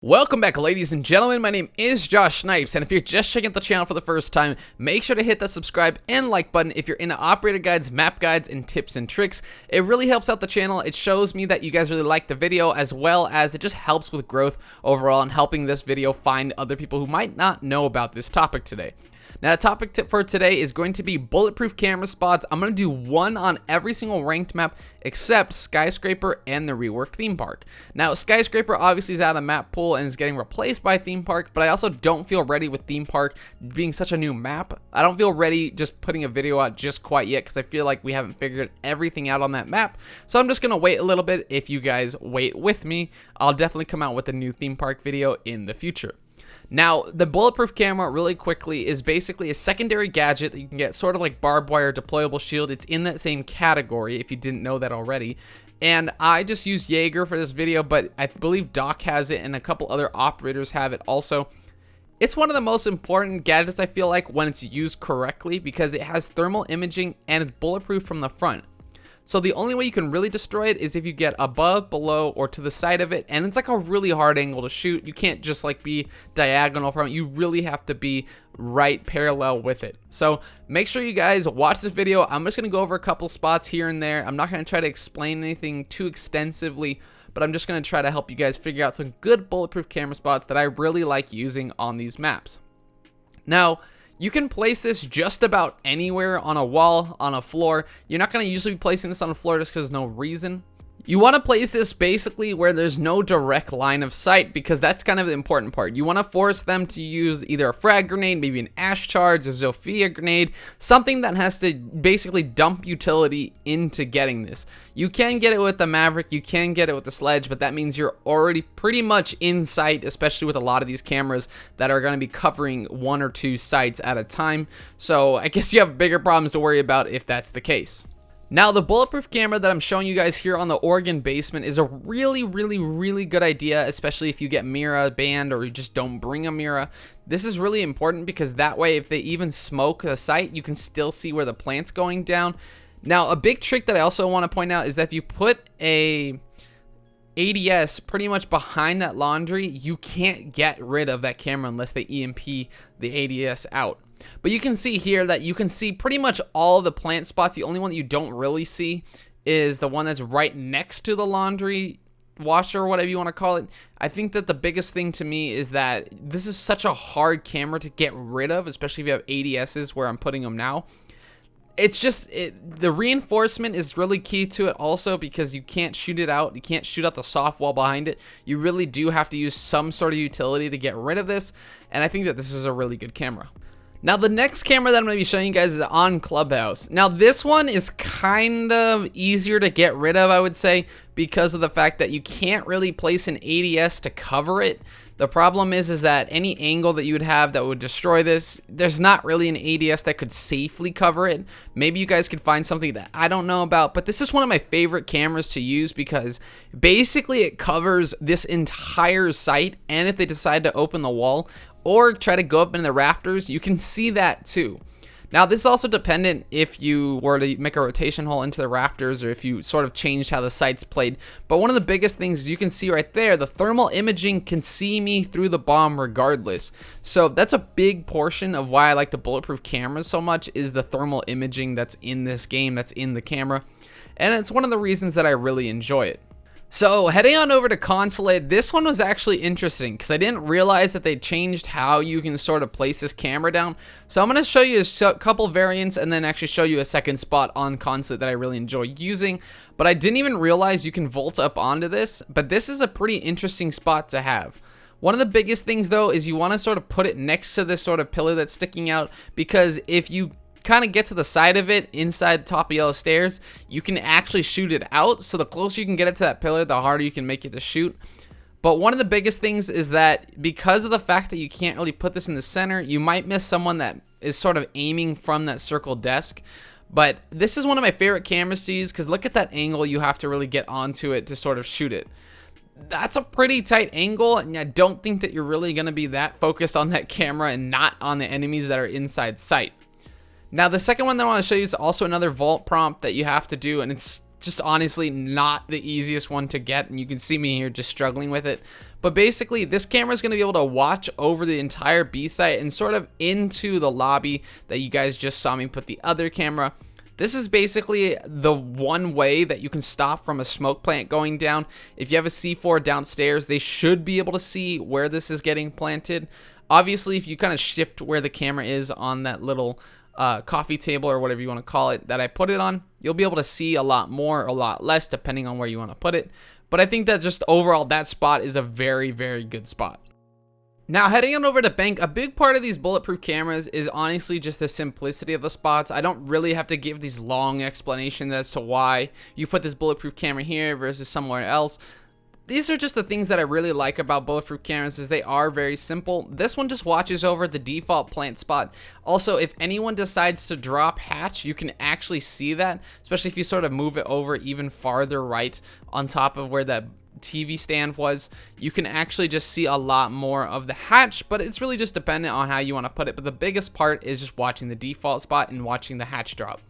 Welcome back, ladies and gentlemen. My name is Josh Snipes, and if you're just checking out the channel for the first time, make sure to hit that subscribe and like button if you're into operator guides, map guides, and tips and tricks. It really helps out the channel. It shows me that you guys really like the video, as well as it just helps with growth overall and helping this video find other people who might not know about this topic today. Now, the topic tip for today is going to be bulletproof camera spots. I'm going to do one on every single ranked map except Skyscraper and the reworked theme park. Now, Skyscraper obviously is out of the map pool and is getting replaced by theme park, but I also don't feel ready with theme park being such a new map. I don't feel ready just putting a video out just quite yet because I feel like we haven't figured everything out on that map. So I'm just going to wait a little bit. If you guys wait with me, I'll definitely come out with a new theme park video in the future. Now, the bulletproof camera, really quickly, is basically a secondary gadget that you can get, sort of like barbed wire deployable shield. It's in that same category, if you didn't know that already. And I just used Jaeger for this video, but I believe Doc has it and a couple other operators have it also. It's one of the most important gadgets, I feel like, when it's used correctly, because it has thermal imaging and it's bulletproof from the front. So the only way you can really destroy it is if you get above, below, or to the side of it, and it's like a really hard angle to shoot. You can't just like be diagonal from it. You really have to be right parallel with it. So make sure you guys watch this video. I'm just going to go over a couple spots here and there. I'm not going to try to explain anything too extensively, but I'm just going to try to help you guys figure out some good bulletproof camera spots that I really like using on these maps. Now, you can place this just about anywhere, on a wall, on a floor. You're not going to usually be placing this on a floor just because there's no reason. You want to place this basically where there's no direct line of sight, because that's kind of the important part. You want to force them to use either a frag grenade, maybe an ash charge, a Zofia grenade, something that has to basically dump utility into getting this. You can get it with the Maverick, you can get it with the Sledge, but that means you're already pretty much in sight, especially with a lot of these cameras that are going to be covering one or two sites at a time. So I guess you have bigger problems to worry about if that's the case. Now, the bulletproof camera that I'm showing you guys here on the Oregon basement is a really good idea, especially if you get Mira banned or you just don't bring a Mira. This is really important because that way, if they even smoke the site, you can still see where the plant's going down. Now, a big trick that I also want to point out is that if you put a ADS pretty much behind that laundry, you can't get rid of that camera unless they EMP the ADS out. But you can see here that you can see pretty much all the plant spots. The only one that you don't really see is the one that's right next to the laundry washer, or whatever you want to call it. I think that the biggest thing to me is that this is such a hard camera to get rid of, especially if you have ADSs where I'm putting them now. It's just, the reinforcement is really key to it also, because you can't shoot it out. You can't shoot out the soft wall behind it. You really do have to use some sort of utility to get rid of this, and I think that this is a really good camera. Now, the next camera that I'm going to be showing you guys is on Clubhouse. Now, this one is kind of easier to get rid of, I would say, because of the fact that you can't really place an ADS to cover it. The problem is that any angle that you would have that would destroy this, there's not really an ADS that could safely cover it. Maybe you guys could find something that I don't know about, but this is one of my favorite cameras to use because basically it covers this entire site, and if they decide to open the wall or try to go up in the rafters, you can see that too. Now, this is also dependent if you were to make a rotation hole into the rafters or if you sort of changed how the site's played. But one of the biggest things is you can see right there, the thermal imaging can see me through the bomb regardless. So that's a big portion of why I like the bulletproof cameras so much, is the thermal imaging that's in this game, that's in the camera. And it's one of the reasons that I really enjoy it. So heading on over to Consulate, this one was actually interesting because I didn't realize that they changed how you can sort of place this camera down. So I'm going to show you a couple variants and then actually show you a second spot on Consulate that I really enjoy using. But I didn't even realize you can vault up onto this, but this is a pretty interesting spot to have. One of the biggest things though is you want to sort of put it next to this sort of pillar that's sticking out, because if you kind of get to the side of it inside the top of yellow stairs, you can actually shoot it out. So the closer you can get it to that pillar, the harder you can make it to shoot. But one of the biggest things is that because of the fact that you can't really put this in the center, you might miss someone that is sort of aiming from that circle desk. But this is one of my favorite cameras to use because look at that angle you have to really get onto it to sort of shoot it. That's a pretty tight angle, and I don't think that you're really going to be that focused on that camera and not on the enemies that are inside sight. Now, the second one that I want to show you is also another vault prompt that you have to do, and it's just honestly not the easiest one to get, and you can see me here just struggling with it. But basically, this camera is going to be able to watch over the entire B site and sort of into the lobby that you guys just saw me put the other camera. This is basically the one way that you can stop from a smoke plant going down. If you have a C4 downstairs, they should be able to see where this is getting planted. Obviously, if you kind of shift where the camera is on that little coffee table or whatever you want to call it that I put it on, you'll be able to see a lot more or a lot less depending on where you want to put it. But I think that just overall that spot is a very, very good spot. Now, heading on over to bank, a big part of these bulletproof cameras is honestly just the simplicity of the spots. I don't really have to give these long explanations as to why you put this bulletproof camera here versus somewhere else. These are just the things that I really like about bulletproof cameras, is they are very simple. This one just watches over the default plant spot. Also, if anyone decides to drop hatch, you can actually see that, especially if you sort of move it over even farther right on top of where that TV stand was. You can actually just see a lot more of the hatch, but it's really just dependent on how you want to put it. But the biggest part is just watching the default spot and watching the hatch drop.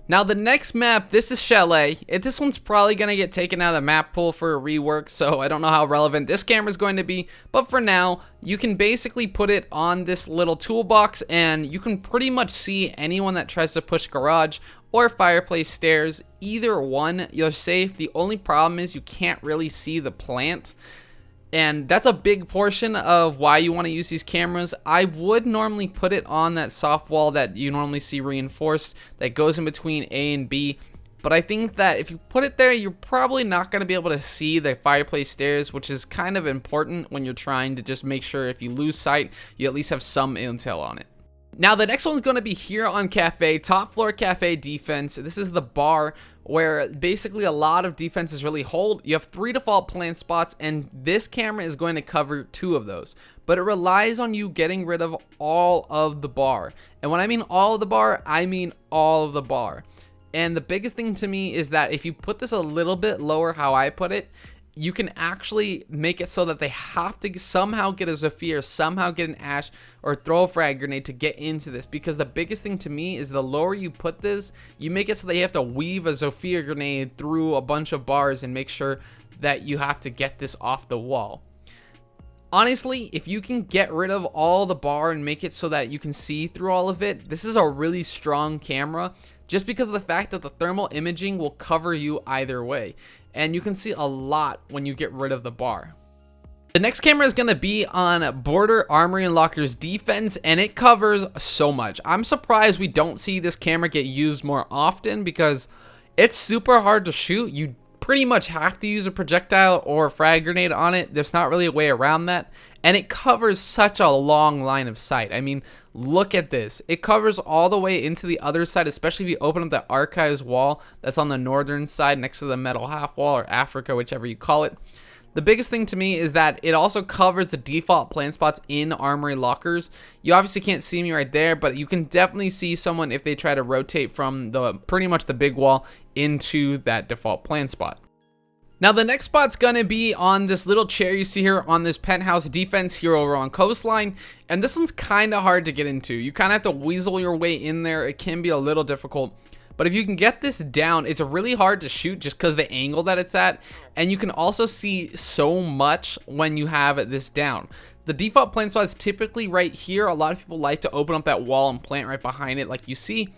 Now the next map, this is Shellay. This one's probably going to get taken out of the map pool for a rework, so I don't know how relevant this camera is going to be, but for now, you can basically put it on this little toolbox and you can pretty much see anyone that tries to push garage or fireplace stairs. Either one, you're safe. The only problem is you can't really see the plant, and that's a big portion of why you want to use these cameras. I would normally put it on that soft wall that you normally see reinforced that goes in between A and B, but I think that if you put it there, you're probably not going to be able to see the fireplace stairs, which is kind of important when you're trying to just make sure if you lose sight, you at least have some intel on it. Now the next one's going to be here on Cafe, top floor Cafe defense. This is the bar where basically a lot of defenses really hold. You have 3 default plant spots, and this camera is going to cover 2 of those. But it relies on you getting rid of all of the bar. And when I mean all of the bar, I mean all of the bar. And the biggest thing to me is that if you put this a little bit lower how I put it, you can actually make it so that they have to somehow get a Zephyr, somehow get an Ash, or throw a frag grenade to get into this. Because the biggest thing to me is the lower you put this, you make it so they have to weave a Zephyr grenade through a bunch of bars and make sure that you have to get this off the wall. Honestly, if you can get rid of all the bar and make it so that you can see through all of it, this is a really strong camera, just because of the fact that the thermal imaging will cover you either way. And you can see a lot when you get rid of the bar. The next camera is going to be on Border Armory and Lockers defense, and it covers so much. I'm surprised we don't see this camera get used more often because it's super hard to shoot. You pretty much have to use a projectile or a frag grenade on it. There's not really a way around that. And it covers such a long line of sight. I mean, look at this. It covers all the way into the other side, especially if you open up the archives wall that's on the northern side next to the metal half wall, or Africa, whichever you call it. The biggest thing to me is that it also covers the default plant spots in Armory Lockers. You obviously can't see me right there, but you can definitely see someone if they try to rotate from the pretty much the big wall into that default plant spot. Now the next spot's gonna be on this little chair you see here on this penthouse defense here over on Coastline, and this one's kind of hard to get into. You kind of have to weasel your way in there. It can be a little difficult, but if you can get this down, it's really hard to shoot just because the angle that it's at, and you can also see so much when you have this down. The default plant spot is typically right here. A lot of people like to open up that wall and plant right behind it like you see,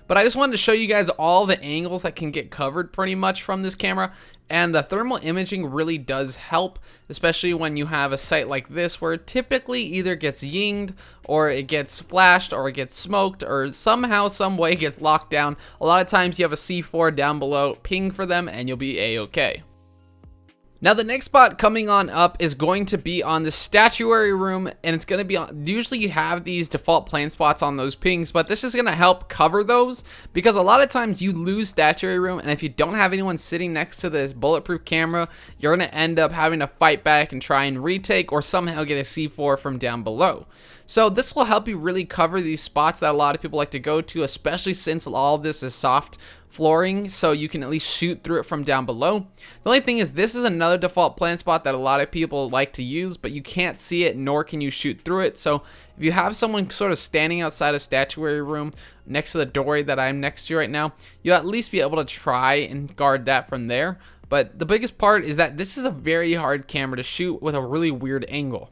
but I just wanted to show you guys all the angles that can get covered pretty much from this camera. And the thermal imaging really does help, especially when you have a site like this where it typically either gets yinged or it gets flashed or it gets smoked or somehow, some way gets locked down. A lot of times you have a C4 down below, ping for them and you'll be a-okay. Now the next spot coming on up is going to be on the statuary room, and it's going to be on, usually you have these default plant spots on those pings, but this is going to help cover those because a lot of times you lose statuary room, and if you don't have anyone sitting next to this bulletproof camera, you're going to end up having to fight back and try and retake or somehow get a C4 from down below. So this will help you really cover these spots that a lot of people like to go to, especially since all of this is soft flooring, so you can at least shoot through it from down below. The only thing is this is another default plant spot that a lot of people like to use, but you can't see it nor can you shoot through it. So if you have someone sort of standing outside of statuary room next to the doorway that I'm next to right now, you'll at least be able to try and guard that from there. But the biggest part is that this is a very hard camera to shoot with a really weird angle.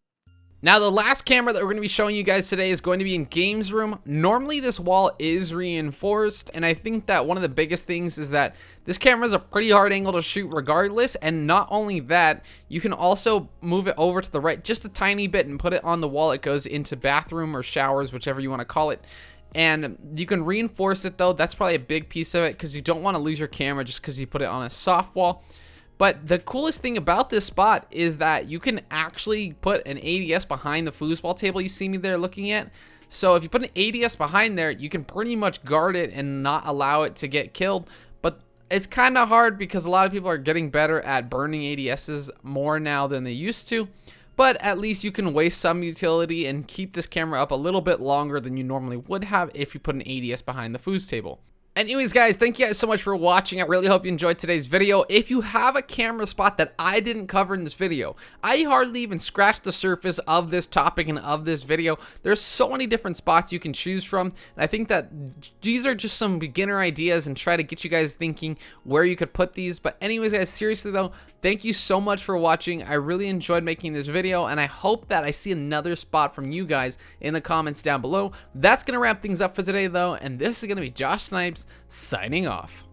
Now, the last camera that we're going to be showing you guys today is going to be in games room. Normally, this wall is reinforced, and I think that one of the biggest things is that this camera is a pretty hard angle to shoot regardless, and not only that, you can also move it over to the right just a tiny bit and put it on the wall. It goes into bathroom or showers, whichever you want to call it. And you can reinforce it though. That's probably a big piece of it because you don't want to lose your camera just because you put it on a soft wall. But the coolest thing about this spot is that you can actually put an ADS behind the foosball table you see me there looking at. So if you put an ADS behind there, you can pretty much guard it and not allow it to get killed. But it's kind of hard because a lot of people are getting better at burning ADSs more now than they used to. But at least you can waste some utility and keep this camera up a little bit longer than you normally would have if you put an ADS behind the foos table. Anyways, guys, thank you guys so much for watching. I really hope you enjoyed today's video. If you have a camera spot that I didn't cover in this video, I hardly even scratched the surface of this topic and of this video. There's so many different spots you can choose from, and I think that these are just some beginner ideas and try to get you guys thinking where you could put these. But anyways, guys, seriously though, thank you so much for watching. I really enjoyed making this video, and I hope that I see another spot from you guys in the comments down below. That's going to wrap things up for today, though, and this is going to be Josh Snipes signing off.